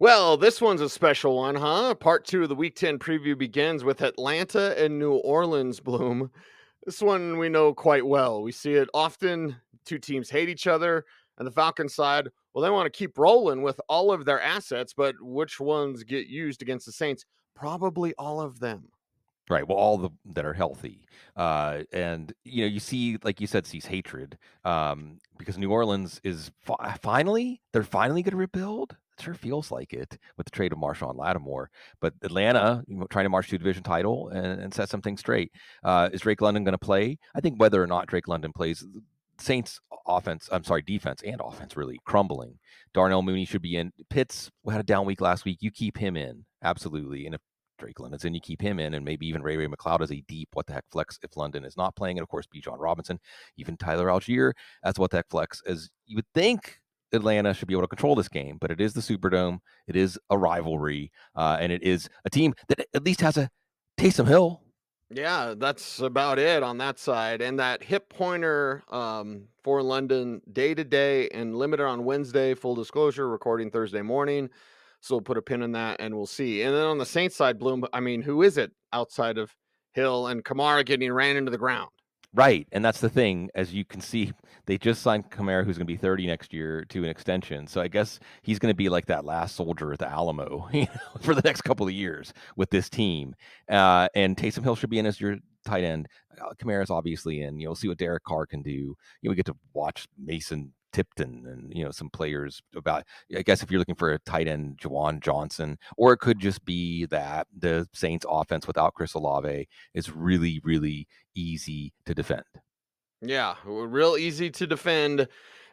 Well, this one's a special one, huh? Part 2 of the Week 10 preview begins with Atlanta and New Orleans, Bloom. This one we know quite well. We see it often. Two teams hate each other, and the Falcons side, well, they want to keep rolling with all of their assets, but which ones get used against the Saints? Probably all of them. Right. Well, all the that are healthy, and you see, like you said, sees hatred because New Orleans is they're finally going to rebuild. It sure feels like it with the trade of Marshawn Lattimore, but Atlanta trying to march to a division title and set something straight. Is Drake London going to play? I think whether or not Drake London plays, Saints defense and offense really crumbling. Darnell Mooney should be in. Pitts had a down week last week. You keep him in absolutely, and if Drake London's in, you keep him in, and maybe even Ray McLeod as a deep what the heck flex if London is not playing, and of course Bijan Robinson, even Tyler Algier as what the heck flex. As you would think Atlanta should be able to control this game, but it is the Superdome, it is a rivalry, and it is a team that at least has a Taysom Hill. Yeah, that's about it on that side. And that hip pointer for London day to day and limited on Wednesday, full disclosure, recording Thursday morning. So we'll put a pin in that and we'll see. And then on the Saints side, Bloom, I mean, who is it outside of Hill and Kamara getting ran into the ground? Right, and that's the thing. As you can see, they just signed Kamara, who's going to be 30 next year, to an extension. So I guess he's going to be like that last soldier at the Alamo, for the next couple of years with this team. And Taysom Hill should be in as your tight end. Kamara's obviously in. You'll see what Derek Carr can do. We get to watch Mason Tipton and some players about. I guess if you're looking for a tight end, Jawan Johnson, or it could just be that the Saints offense without Chris Olave is really, really easy to defend. Yeah, real easy to defend.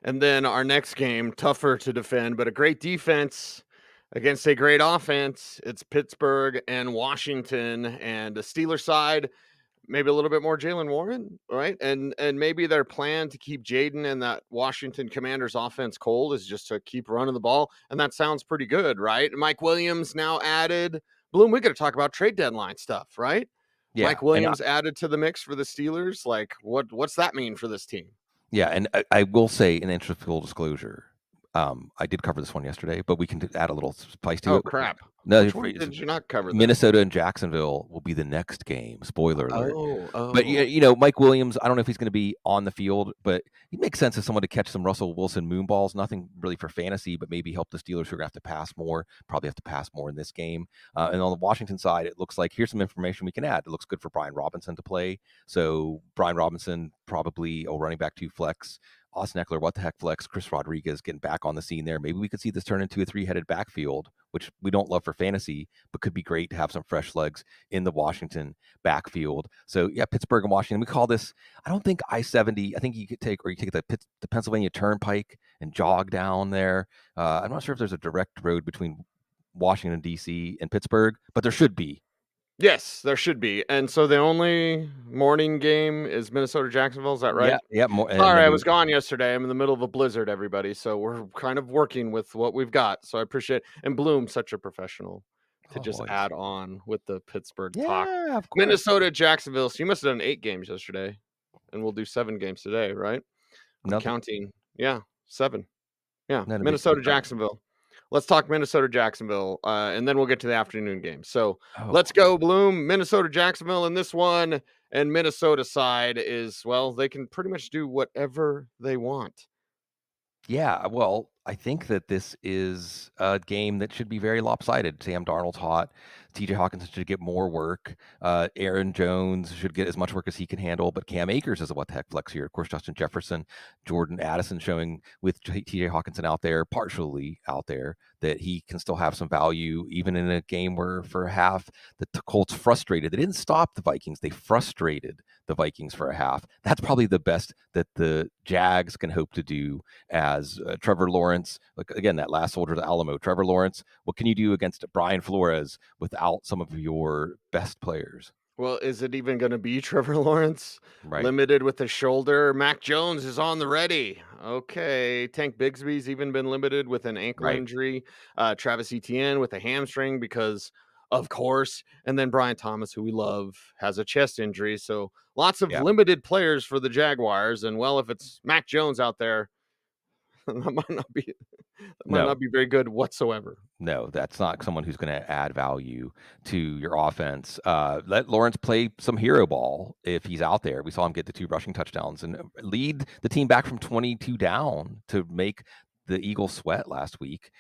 And then our next game, tougher to defend, but a great defense against a great offense. It's Pittsburgh and Washington, and the Steelers side maybe a little bit more Jalen Warren, right? And maybe their plan to keep Jaden and that Washington Commanders offense cold is just to keep running the ball, and that sounds pretty good, right? Mike Williams now added. Bloom, we got to talk about trade deadline stuff, right? Yeah, Mike and Williams added to the mix for the Steelers. Like, what's that mean for this team? I will say, in interest of full disclosure, I did cover this one yesterday, but we can add a little spice to Oh it. crap! No, Which one did you not cover then? Minnesota and Jacksonville will be the next game. Spoiler alert. But Oh, Mike Williams, I don't know if he's going to be on the field, but it makes sense as someone to catch some Russell Wilson moon balls. Nothing really for fantasy, but maybe help the Steelers who are going to have to pass more. Probably have to pass more in this game. And on the Washington side, it looks like here's some information we can add. It looks good for Brian Robinson to play. So Brian Robinson probably a running back 2 flex. Austin Eckler, what the heck flex, Chris Rodriguez getting back on the scene there. Maybe we could see this turn into a 3-headed backfield, which we don't love for fantasy, but could be great to have some fresh legs in the Washington backfield. So yeah, Pittsburgh and Washington. We call this, I don't think I-70. I think you could take the Pennsylvania Turnpike and jog down there. I'm not sure if there's a direct road between Washington D.C. and Pittsburgh, but there should be. yes, there should be. And so the only morning game is Minnesota Jacksonville. Is that Yeah, right? yeah. More, and Sorry, then I the was gone yesterday. I'm in the middle of a blizzard, everybody. So we're kind of working with what we've got. So I appreciate and Bloom, such a professional to just always. add on with the Pittsburgh talk. Yeah, of course. Minnesota, Jacksonville. So you must have done 8 games yesterday, and we'll do 7 games today, right? I'm Nothing. counting. Yeah, 7. Yeah, Not a big Minnesota, time. Jacksonville. Let's talk Minnesota, Jacksonville, and then we'll get to the afternoon game. So let's Oh, go, Bloom. Minnesota, Jacksonville in this one. And Minnesota side is, well, they can pretty much do whatever they want. yeah, well, I think that this is a game that should be very lopsided. Sam Darnold's hot. TJ Hawkinson should get more work. Aaron Jones should get as much work as he can handle. But Cam Akers is a what the heck flex here. Of course, Justin Jefferson, Jordan Addison showing with TJ Hawkinson out there, partially out there, that he can still have some value, even in a game where for a half the Colts frustrated. They didn't stop the Vikings. They frustrated the Vikings for a half. That's probably the best that the Jags can hope to do as Trevor Lawrence, like again, that last soldier of the Alamo, Trevor Lawrence. What can you do against Brian Flores without some of your best players? Well, is it even going to be Trevor Lawrence? Right, Limited with the shoulder. Mac Jones is on the ready. Okay. Tank Bigsby's even been limited with an ankle right. injury. Travis Etienne with a hamstring because, of course. And then Brian Thomas, who we love, has a chest injury. So lots of Yeah. limited players for the Jaguars. And, well, if it's Mac Jones out there, That might No. not be very good whatsoever. No, that's not someone who's gonna add value to your offense. Let Lawrence play some hero ball if he's out there. We saw him get the 2 rushing touchdowns and lead the team back from 22 down to make the Eagles sweat last week.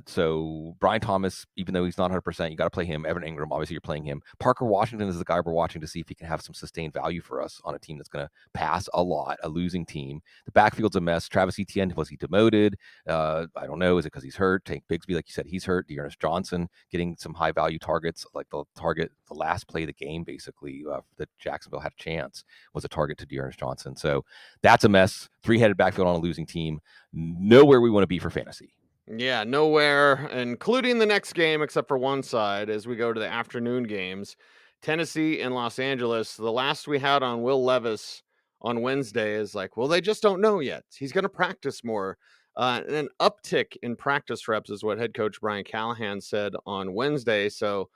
So Brian Thomas, even though he's not 100%, you gotta play him. Evan Ingram, obviously, you're playing him. Parker Washington is the guy we're watching to see if he can have some sustained value for us on a team that's gonna pass a lot, a losing team. The backfield's a mess. Travis Etienne, was he demoted? I don't know. Is it because he's hurt? Tank Bigsby, like you said, he's hurt. Dearness Johnson getting some high value targets, like the target, the last play of the game, basically, that Jacksonville had a chance was a target to Dearness Johnson. So that's a mess. 3-headed backfield on a losing team. Nowhere we want to be for fantasy. Yeah, nowhere, including the next game, except for one side, as we go to the afternoon games. Tennessee and Los Angeles. The last we had on Will Levis on Wednesday is like, well, they just don't know yet. He's going to practice more. An uptick in practice reps is what head coach Brian Callahan said on Wednesday. So,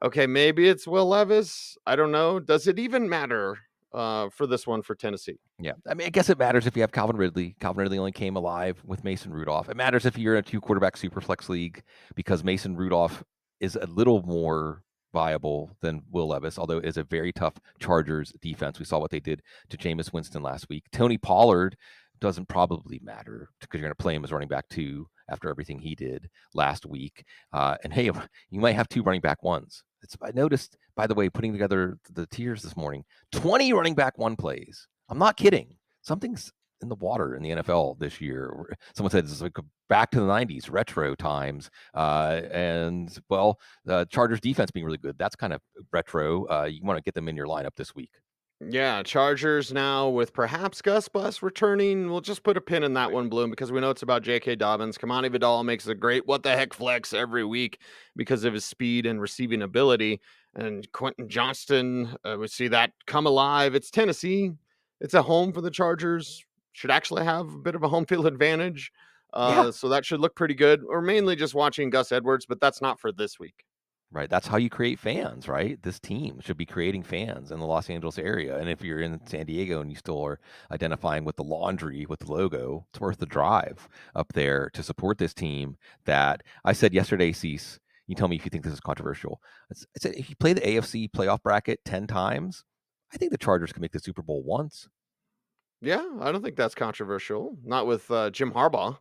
okay, maybe it's Will Levis. I don't know. Does it even matter for this one for Tennessee? Yeah. I mean, I guess it matters if you have Calvin Ridley. Calvin Ridley only came alive with Mason Rudolph. It matters if you're in a 2-quarterback super flex league because Mason Rudolph is a little more viable than Will Levis, although it is a very tough Chargers defense. We saw what they did to Jameis Winston last week. Tony Pollard doesn't probably matter because you're going to play him as running back 2 after everything he did last week. And hey, you might have 2 running back 1s. I noticed, by the way, putting together the tiers this morning, 20 running back 1 plays. I'm not kidding. Something's in the water in the NFL this year. Someone said it's like back to the 90s, retro times. And well, the Chargers defense being really good. That's kind of retro. You want to get them in your lineup this week. Yeah, Chargers now with perhaps Gus Bus returning. We'll just put a pin in that one, Bloom, because we know it's about J.K. Dobbins. Kamani Vidal makes a great what the heck flex every week because of his speed and receiving ability. And Quentin Johnston, we see that come alive. It's Tennessee. It's a home for the Chargers. Should actually have a bit of a home field advantage. Yeah. So that should look pretty good. We're mainly just watching Gus Edwards, but that's not for this week. Right. That's how you create fans, right? This team should be creating fans in the Los Angeles area. And if you're in San Diego and you still are identifying with the laundry, with the logo, it's worth the drive up there to support this team that I said yesterday, Cease, you tell me if you think this is controversial. I said, if you play the AFC playoff bracket 10 times, I think the Chargers can make the Super Bowl once. Yeah, I don't think that's controversial. Not with Jim Harbaugh.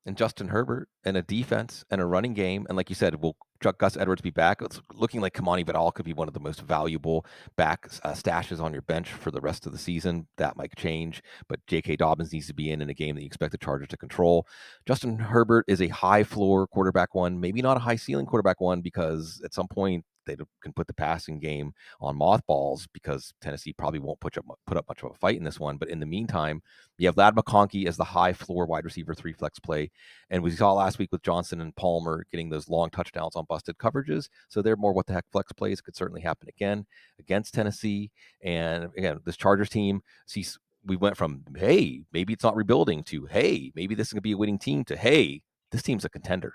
And Justin Herbert and a defense and a running game. And like you said, will Gus Edwards be back? It's looking like Kamani Vidal could be one of the most valuable back stashes on your bench for the rest of the season. That might change, but J.K. Dobbins needs to be in a game that you expect the Chargers to control. Justin Herbert is a high floor quarterback 1, maybe not a high ceiling quarterback 1, because at some point they can put the passing game on mothballs because Tennessee probably won't put up much of a fight in this one. But in the meantime, you have Lad McConkey as the high floor wide receiver 3 flex play. And we saw last week with Johnson and Palmer getting those long touchdowns on busted coverages. So they're more what the heck flex plays. Could certainly happen again against Tennessee. And again, this Chargers team, we went from, hey, maybe it's not rebuilding to, hey, maybe this is going to be a winning team to, hey, this team's a contender.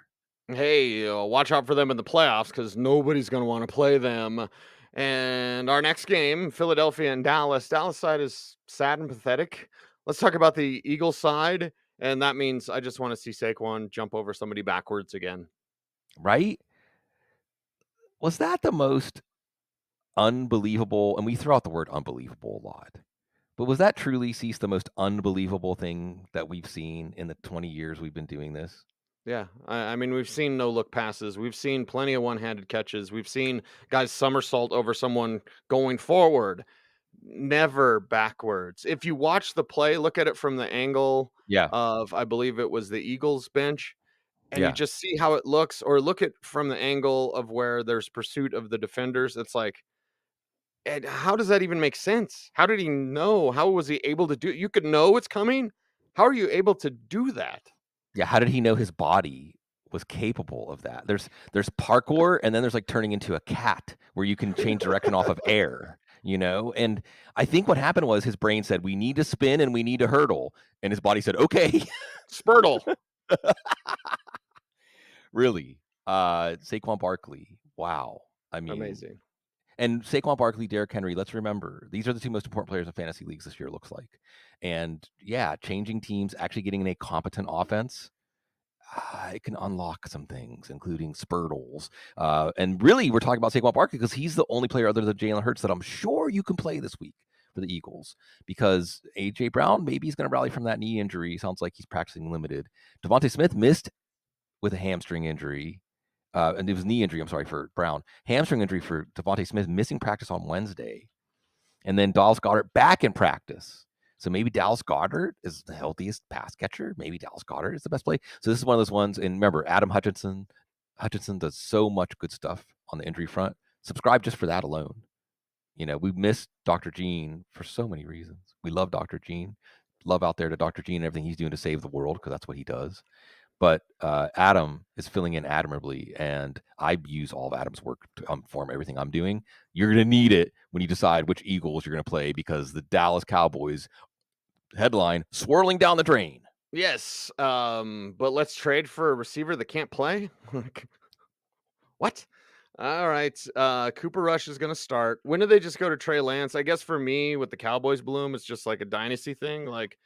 Hey, watch out for them in the playoffs because nobody's going to want to play them. And our next game, Philadelphia and Dallas. Dallas side is sad and pathetic. Let's talk about the Eagles side. And that means I just want to see Saquon jump over somebody backwards again. Right? Was that the most unbelievable? And we throw out the word unbelievable a lot. But was that truly, Cease, the most unbelievable thing that we've seen in the 20 years we've been doing this? Yeah, I mean, we've seen no look passes. We've seen plenty of one handed catches. We've seen guys somersault over someone going forward, never backwards. If you watch the play, look at it from the angle Yeah. of, I believe it was the Eagles bench, and you Yeah. just see how it looks, or look at from the angle of where there's pursuit of the defenders. It's like, and how does that even make sense? How did he know? How was he able to do it? You could know it's coming. How are you able to do that? Yeah, how did he know his body was capable of that? There's parkour, and then there's, like, turning into a cat where you can change direction off of air, you know? And I think what happened was his brain said, "We need to spin and we need to hurdle," and his body said, "Okay." Spurtle. Really. Saquon Barkley, wow. I mean, Amazing. And Saquon Barkley, Derrick Henry, let's remember, these are the two most important players in fantasy leagues this year, it looks like. And yeah, changing teams, actually getting in a competent offense, it can unlock some things, including Spurtles. And really, we're talking about Saquon Barkley because he's the only player other than Jalen Hurts that I'm sure you can play this week for the Eagles, because A.J. Brown, maybe he's going to rally from that knee injury. Sounds like he's practicing limited. Devontae Smith missed with a hamstring injury. And it was knee injury, I'm sorry, for Brown. Hamstring injury for Devontae Smith, missing practice on Wednesday. And then Dallas Goedert back in practice. So maybe Dallas Goedert is the healthiest pass catcher. Maybe Dallas Goedert is the best play. So this is one of those ones. And remember, Adam Hutchinson does so much good stuff on the injury front. Subscribe just for that alone. We miss Dr. Gene for so many reasons. We love Dr. Gene. Love out there to Dr. Gene and everything he's doing to save the world, because that's what he does. But Adam is filling in admirably, and I use all of Adam's work to inform everything I'm doing. You're going to need it when you decide which Eagles you're going to play, because the Dallas Cowboys headline swirling down the drain. Yes, but let's trade for a receiver that can't play? What? All right, Cooper Rush is gonna start. When do they just go to Trey Lance? I guess for me, with the Cowboys bloom, it's just like a dynasty thing. Like,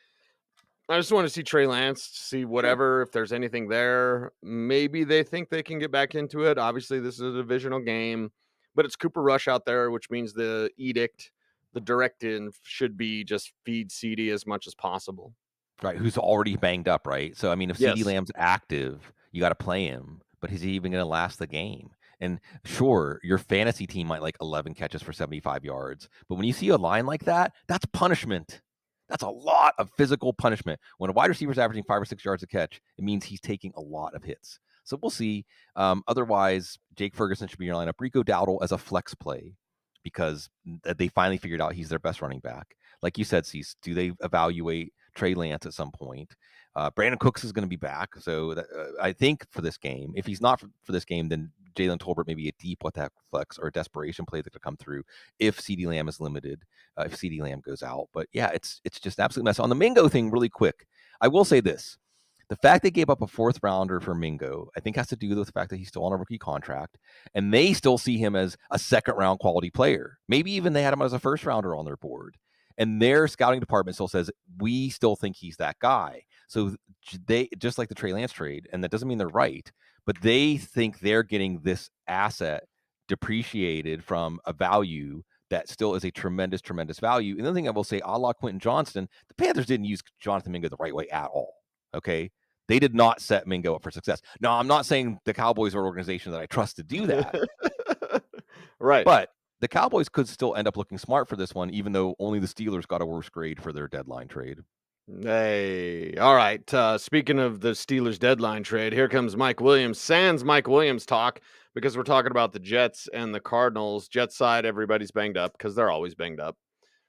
I just want to see Trey Lance, see Sure. whatever, if there's anything there. Maybe they think they can get back into it. Obviously, this is a divisional game, but it's Cooper Rush out there, which means the edict, the directive should be just feed CD as much as possible. Right, who's already banged up, right? So, I mean, if CeeDee Yes. Lamb's active, you got to play him, but is he even going to last the game? And sure, your fantasy team might like 11 catches for 75 yards, but when you see a line like that, that's punishment. That's a lot of physical punishment. When a wide receiver's averaging 5 or 6 yards a catch, it means he's taking a lot of hits. So we'll see. Otherwise, Jake Ferguson should be in your lineup. Rico Dowdle as a flex play, because they finally figured out he's their best running back. Like you said, Cease, do they evaluate Trey Lance at some point? Brandon Cooks is going to be back, so I think for this game. If he's not for this game, then Jalen Tolbert may be a deep what the heck flex or a desperation play that could come through if CeeDee Lamb is limited, if CeeDee Lamb goes out. But yeah, it's just an absolute mess. On the Mingo thing, really quick, I will say this. The fact they gave up a fourth rounder for Mingo, I think, has to do with the fact that he's still on a rookie contract, and they still see him as a second round quality player. Maybe even they had him as a first rounder on their board. And their scouting department still says, we still think he's that guy. So they, just like the Trey Lance trade, and that doesn't mean they're right, but they think they're getting this asset depreciated from a value that still is a tremendous, tremendous value. And the other thing I will say, a la Quentin Johnston, the Panthers didn't use Jonathan Mingo the right way at all. Okay. They did not set Mingo up for success. Now, I'm not saying the Cowboys are an organization that I trust to do that, Right. but the Cowboys could still end up looking smart for this one, even though only the Steelers got a worse grade for their deadline trade. Hey, all right. Speaking of the Steelers deadline trade, here comes Mike Williams. Sans Mike Williams talk, because we're talking about the Jets and the Cardinals. Jets side, everybody's banged up because they're always banged up.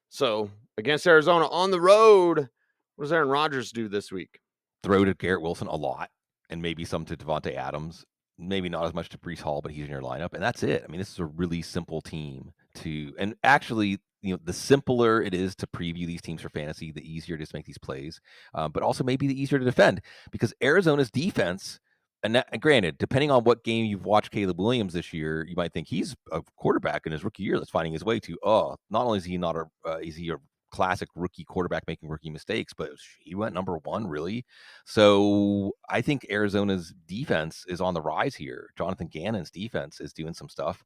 So against Arizona on the road, what does Aaron Rodgers do this week? Throw to Garrett Wilson a lot, and maybe some to Devontae Adams. Maybe not as much to Brees Hall, but he's in your lineup, and that's it. I mean, this is a really simple team to, and actually, the simpler it is to preview these teams for fantasy, the easier it is to make these plays, but also maybe the easier to defend, because Arizona's defense, and granted, depending on what game you've watched Caleb Williams this year, you might think he's a quarterback in his rookie year that's finding his way to, not only is he not is he a classic rookie quarterback making rookie mistakes, but he went number one, really. So I think Arizona's defense is on the rise here. Jonathan Gannon's defense is doing some stuff.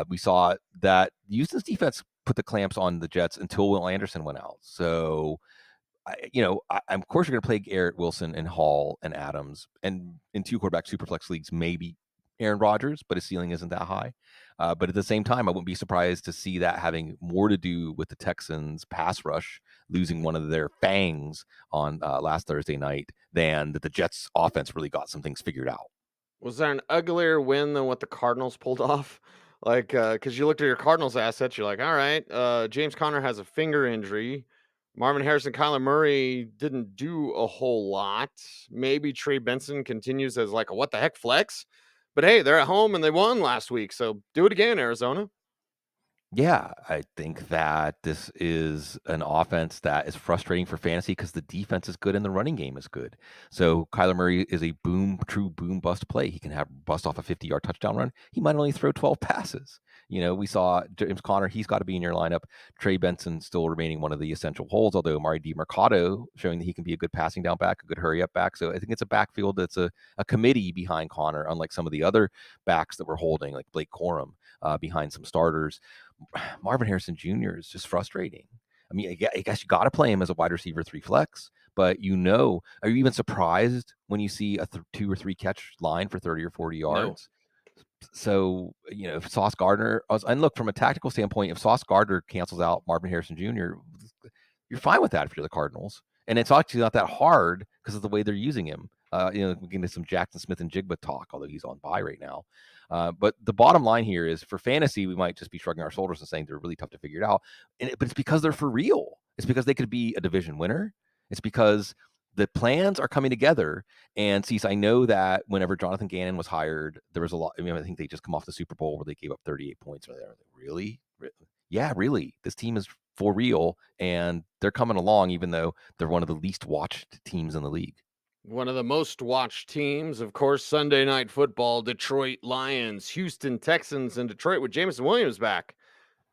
We saw that Houston's defense put the clamps on the Jets until Will Anderson went out. So of course, you're going to play Garrett Wilson and Hall and Adams, and in two quarterback superflex leagues, maybe Aaron Rodgers, but his ceiling isn't that high. But at the same time, I wouldn't be surprised to see that having more to do with the Texans' pass rush losing one of their fangs on last Thursday night than that the Jets' offense really got some things figured out. Was there an uglier win than what the Cardinals pulled off? Like, because you looked at your Cardinals assets, you're like, all right, James Conner has a finger injury. Marvin Harrison, Kyler Murray didn't do a whole lot. Maybe Trey Benson continues as like a what the heck flex. But hey, they're at home and they won last week. So do it again, Arizona. Yeah, I think that this is an offense that is frustrating for fantasy because the defense is good and the running game is good. So Kyler Murray is a true boom bust play. He can have bust off a 50-yard touchdown run. He might only throw 12 passes. We saw James Conner, he's got to be in your lineup. Trey Benson still remaining one of the essential holes, although Amari DiMercato showing that he can be a good passing down back, a good hurry up back. So I think it's a backfield that's a committee behind Conner, unlike some of the other backs that we're holding, like Blake Corum, behind some starters. Marvin Harrison Jr. is just frustrating. I mean, I guess you got to play him as a wide receiver 3 flex, but are you even surprised when you see a 2 or 3 catch line for 30 or 40 No. yards? So, if Sauce Gardner, and look, from a tactical standpoint, if Sauce Gardner cancels out Marvin Harrison Jr., you're fine with that if you're the Cardinals. And it's actually not that hard because of the way they're using him. We get into some Jackson Smith and Jigba talk, although he's on bye right now. But the bottom line here is for fantasy, we might just be shrugging our shoulders and saying they're really tough to figure it out. But it's because they're for real. It's because they could be a division winner. It's because the plans are coming together. And Cease, I know that whenever Jonathan Gannon was hired, there was a lot. I mean, I think they just come off the Super Bowl where they gave up 38 points. Or they really? Yeah, really. This team is for real, and they're coming along, even though they're one of the least watched teams in the league. One of the most watched teams, of course, Sunday Night Football, Detroit Lions, Houston Texans, and Detroit with Jameson Williams back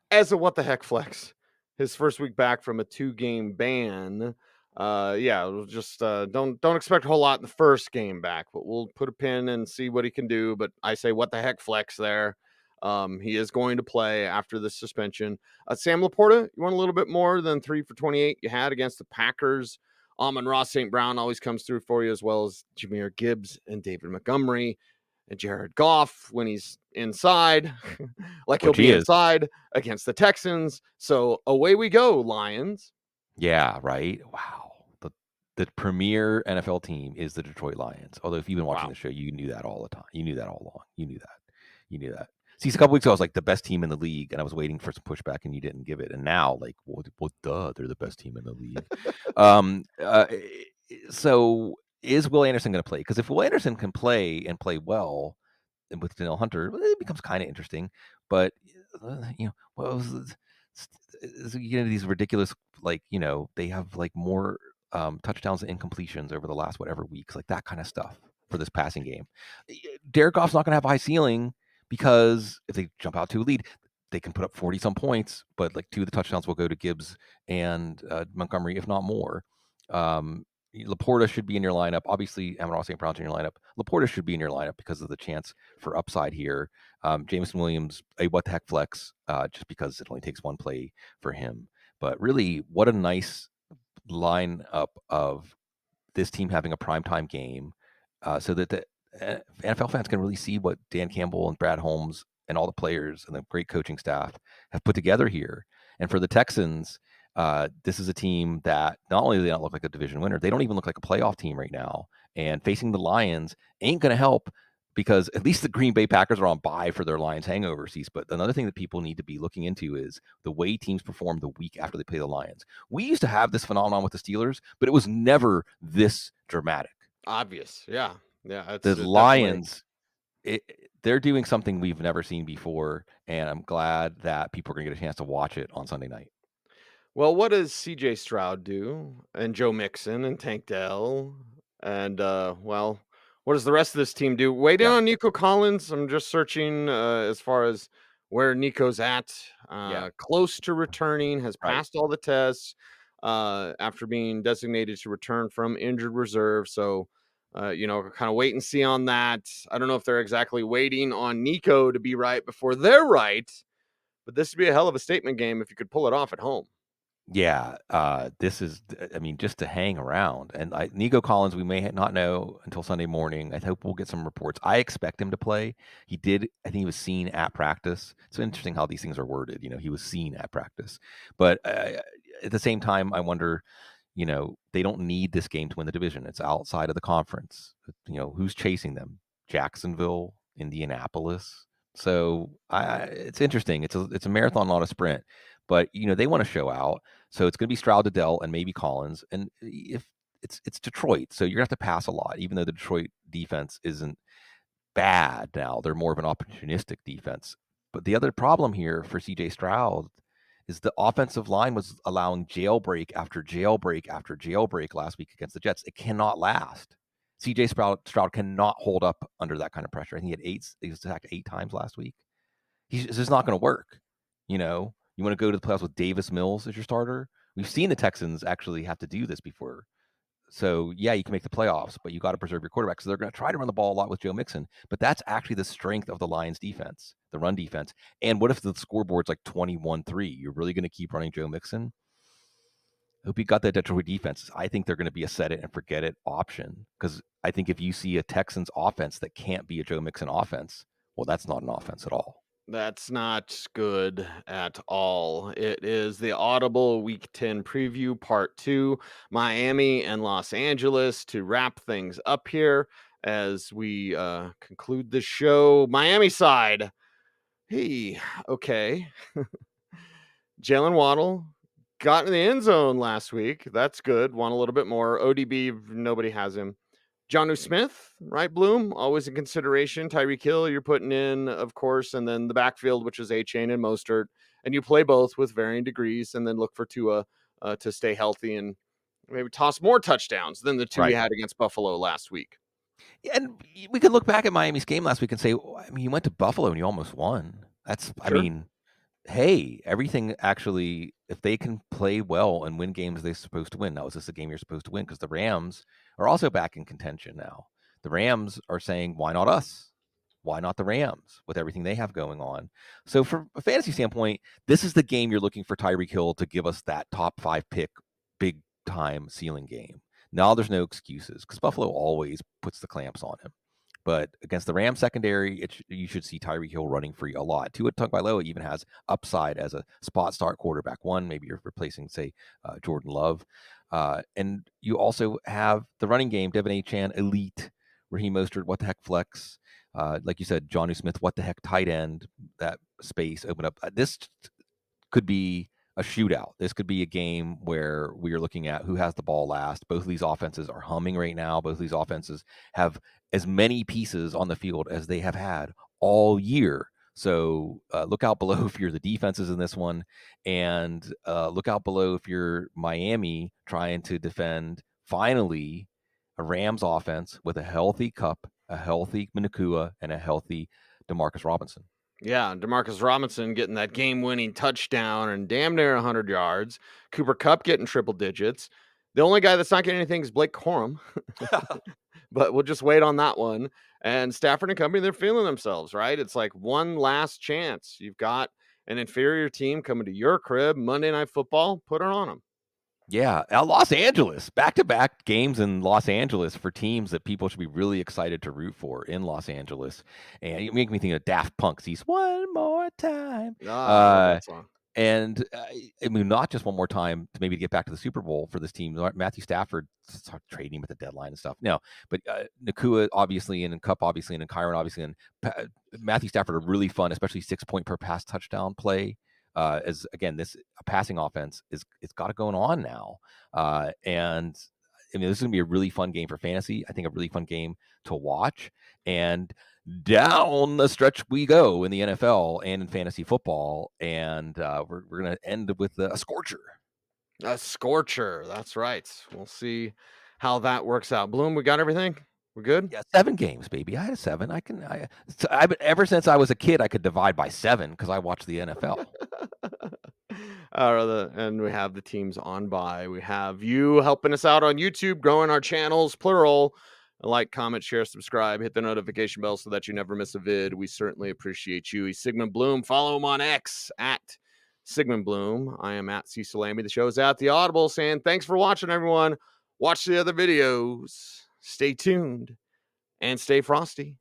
as a what the heck flex. His first week back from a 2-game ban. Yeah, we'll just don't expect a whole lot in the first game back, but we'll put a pin and see what he can do. But I say what the heck flex there. He is going to play after the suspension. Sam Laporta, you want a little bit more than 3 for 28 you had against the Packers. Amon-Ra St. Brown always comes through for you, as well as Jahmyr Gibbs and David Montgomery and Jared Goff when he's inside, like he'll Which he be is. inside against the Texans. So away we go, Lions. Yeah, right. Wow. The premier NFL team is the Detroit Lions. Although if you've been watching Wow. the show, you knew that all the time. You knew that all along. You knew that. You knew that. See, a couple weeks ago, I was like the best team in the league, and I was waiting for some pushback, and you didn't give it. And now, like, well, duh, they're the best team in the league. um, uh, so is Will Anderson going to play? Because if Will Anderson can play and play well, and with Danielle Hunter, it becomes kind of interesting. But what was you get into these ridiculous, like they have like more touchdowns and incompletions over the last whatever weeks, like that kind of stuff for this passing game. Derek Goff's not going to have a high ceiling because if they jump out to a lead, they can put up 40 some points, but like 2 of the touchdowns will go to Gibbs and Montgomery, if not more. Laporta should be in your lineup. Obviously, Amon-Ra St. Brown's in your lineup. Laporta should be in your lineup because of the chance for upside here. Jameson Williams, a what the heck flex, just because it only takes one play for him. But really, what a nice lineup of this team having a primetime game so that the NFL fans can really see what Dan Campbell and Brad Holmes and all the players and the great coaching staff have put together here. And for the Texans, this is a team that not only do they not look like a division winner, they don't even look like a playoff team right now. And facing the Lions ain't going to help because at least the Green Bay Packers are on bye for their Lions hangover season. But another thing that people need to be looking into is the way teams perform the week after they play the Lions. We used to have this phenomenon with the Steelers, but it was never this dramatic. Obvious. Yeah. Yeah. It's The definitely. Lions, they're doing something we've never seen before, and I'm glad that people are going to get a chance to watch it on Sunday night. Well, what does CJ Stroud do? And Joe Mixon and Tank Dell? And, well, what does the rest of this team do? Waiting Yeah, on Nico Collins. I'm just searching as far as where Nico's at. yeah, Close to returning, has right. passed all the tests after being designated to return from injured reserve. So, kind of wait and see on that. I don't know if they're exactly waiting on Nico to be right before they're right, but this would be a hell of a statement game if you could pull it off at home. Yeah, this is, I mean, just to hang around. And Nico Collins, we may not know until Sunday morning. I hope we'll get some reports. I expect him to play. He did, I think he was seen at practice. It's interesting how these things are worded. He was seen at practice. But at the same time, I wonder, they don't need this game to win the division. It's outside of the conference. Who's chasing them? Jacksonville, Indianapolis. So it's interesting. It's a marathon, not a sprint. But they want to show out. So it's going to be Stroud, Adele, and maybe Collins. And if it's Detroit, so you're going to have to pass a lot, even though the Detroit defense isn't bad now. They're more of an opportunistic defense. But the other problem here for CJ Stroud is the offensive line was allowing jailbreak after jailbreak after jailbreak last week against the Jets. It cannot last. CJ Stroud cannot hold up under that kind of pressure. I think he was sacked 8 times last week. It's just not going to work. You want to go to the playoffs with Davis Mills as your starter? We've seen the Texans actually have to do this before. So, yeah, you can make the playoffs, but you got to preserve your quarterback. So they're going to try to run the ball a lot with Joe Mixon. But that's actually the strength of the Lions defense, the run defense. And what if the scoreboard's like 21-3? You're really going to keep running Joe Mixon? I hope you got that Detroit defense. I think they're going to be a set it and forget it option, because I think if you see a Texans offense that can't be a Joe Mixon offense, well, that's not an offense at all. That's not good at all. It is the Audible Week 10 preview part 2, Miami and Los Angeles, to wrap things up here as we conclude the show. Miami side. Hey, okay. Jalen Waddle got in the end zone last week. That's good. Want a little bit more. ODB, nobody has him. Jonnu Smith, right? Bloom, always in consideration. Tyreek Hill, you're putting in, of course, and then the backfield, which is A-Chain and Mostert. And you play both with varying degrees, and then look for Tua to stay healthy and maybe toss more touchdowns than the 2 we Right. had against Buffalo last week. And we could look back at Miami's game last week and say, you went to Buffalo and you almost won. Sure. Hey, everything actually, if they can play well and win games they're supposed to win. Now, is this a game you're supposed to win? Because the Rams are also back in contention now. The Rams are saying, why not us? Why not the Rams with everything they have going on? So, from a fantasy standpoint, this is the game you're looking for Tyreek Hill to give us that top 5 pick, big time ceiling game. Now, there's no excuses because Buffalo always puts the clamps on him. But against the Rams secondary, you should see Tyreek Hill running free a lot. Tua Tagovailoa even has upside as a spot start quarterback. One, maybe you're replacing, say, Jordan Love. And you also have the running game, Devin Achane, elite. Raheem Mostert, what the heck flex. Like you said, Jonnu Smith, what the heck tight end. That space open up. This could be a shootout. This could be a game where we are looking at who has the ball last. Both of these offenses are humming right now. Both of these offenses have as many pieces on the field as they have had all year. So look out below if you're the defenses in this one, and look out below if you're Miami trying to defend finally a Rams offense with a healthy Kupp, a healthy Nakua, and a healthy Demarcus Robinson. Yeah, Demarcus Robinson getting that game-winning touchdown and damn near 100 yards. Cooper Kupp getting triple digits. The only guy that's not getting anything is Blake Corum, but we'll just wait on that one. And Stafford and company, they're feeling themselves, right? It's like one last chance. You've got an inferior team coming to your crib, Monday Night Football. Put it on them. Yeah, Los Angeles, back-to-back games in Los Angeles for teams that people should be really excited to root for in Los Angeles. And you make me think of Daft Punk. He's one more time. I love that song. And not just one more time to maybe get back to the Super Bowl for this team. Matthew Stafford started trading him at the deadline and stuff. No, but Nakua obviously, and Kupp obviously, and Kyron obviously, and Matthew Stafford are really fun, especially 6-point per pass touchdown play. As again, this passing offense it's got it going on now, and this is gonna be a really fun game for fantasy. I think a really fun game to watch, and down the stretch we go in the NFL and in fantasy football, and we're gonna end with a scorcher. A scorcher. That's right. We'll see how that works out. Bloom, we got everything? We're good? Yeah, 7 games, baby. I had a 7. Ever since I was a kid, I could divide by 7 because I watched the NFL. And we have the teams on by. We have you helping us out on YouTube, growing our channels, plural. Like, comment, share, subscribe, hit the notification bell so that you never miss a vid. We certainly appreciate you. He's Sigmund Bloom. Follow him on X at Sigmund Bloom. I am at C Salami. The show is at The Audible, saying thanks for watching, everyone. Watch the other videos. Stay tuned and stay frosty.